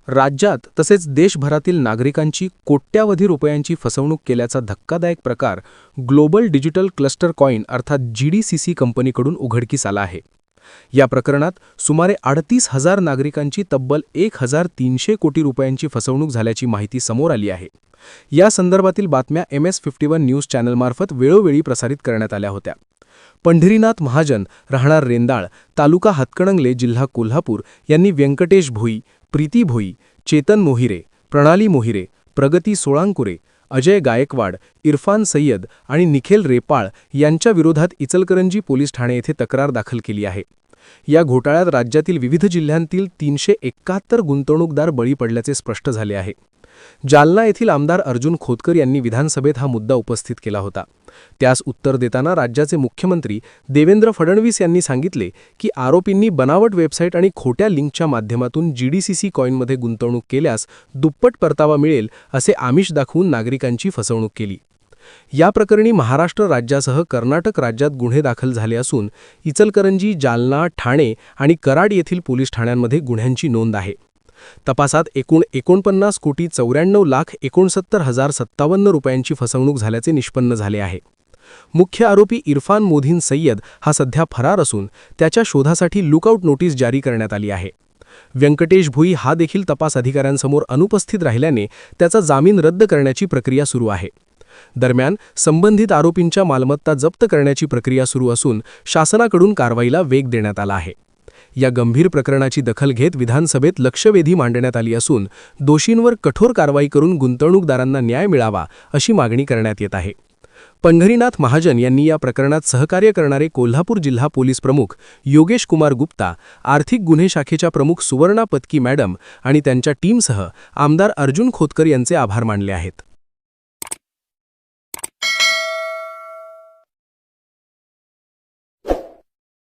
राज्यात तसेच देशभरातील नागरिकांची कोट्यावधी रुपयांची फसवणूक केल्याचा धक्कादायक प्रकार ग्लोबल डिजिटल क्लस्टर कॉइन अर्थात GDCC कंपनीकडून उघडकीस आला आहे. या प्रकरणात सुमारे 38,000 नागरिकांची तब्बल 1,300 कोटी रुपयांची फसवणूक झाल्याची माहिती समोर आली आहे. या संदर्भातील बातम्या MS51 न्यूज चॅनलमार्फत वेळोवेळी प्रसारित करण्यात आल्या होत्या. पंढरीनाथ महाजन, राहणार रेंदाळ, तालुका हातकणंगले, जिल्हा कोल्हापूर यांनी व्यंकटेश भोई, प्रीती भोई, चेतन मोहिरे, प्रणाली मोहिरे, प्रगती सोळांकुरे, अजय गायकवाड, इरफान सय्यद आणि निखिल रेपाळ यांच्या विरोधात इचलकरंजी पोलीस ठाणे येथे तक्रार दाखल केली आहे. या घोटाळ्यात राज्यातील विविध जिल्ह्यांतील 371 गुंतवणूकदार बळी पडल्याचे स्पष्ट झाले आहे. जालना येथील आमदार अर्जुन खोतकर यांनी विधानसभेत हा मुद्दा उपस्थित केला होता. त्यास उत्तर देताना राज्याचे मुख्यमंत्री देवेंद्र फडणवीस यांनी सांगितले की आरोपींनी बनावट वेबसाईट आणि खोट्या लिंकच्या माध्यमातून GDCC कॉइनमध्ये गुंतवणूक केल्यास दुप्पट परतावा मिळेल असे आमिष दाखवून नागरिकांची फसवणूक केली. या प्रकरणी महाराष्ट्र राज्यासह कर्नाटक राज्यात गुन्हे दाखल झाले असून इचलकरंजी, जालना, ठाणे आणि कराड येथील पोलीस ठाण्यांमध्ये गुन्ह्यांची नोंद आहे. तपासात एकूण 49,94,69,57 रुपयांची फसवणूक झाल्याचे निष्पन्न झाले आहे. मुख्य आरोपी इरफान मोधीन सय्यद हा सध्या फरार असून त्याच्या शोधासाठी लुकआउट नोटीस जारी करण्यात आली आहे. व्यंकटेश भोई हा देखील तपास अधिकाऱ्यांसमोर अनुपस्थित राहिल्याने त्याचा जामीन रद्द करण्याची प्रक्रिया सुरू आहे. दरम्यान संबंधित आरोपींच्या मालमत्ता जप्त करण्याची प्रक्रिया सुरू असून शासनाकडून कारवाईला वेग देण्यात आला आहे. या गंभीर प्रकरणाची दखल घेत विधानसभेत लक्षवेधी मांडण्यात आली असून दोषींवर कठोर कारवाई करून गुंतवणूकदारांना न्याय मिळावा अशी मागणी करण्यात येत आहे. पंढरीनाथ महाजन यांनी या प्रकरणात सहकार्य करणारे कोल्हापूर जिल्हा पोलीस प्रमुख योगेश कुमार गुप्ता, आर्थिक गुन्हे शाखेच्या प्रमुख सुवर्णा पत्की मॅडम आणि त्यांच्या टीमसह आमदार अर्जुन खोतकर यांचे आभार मानले आहेत.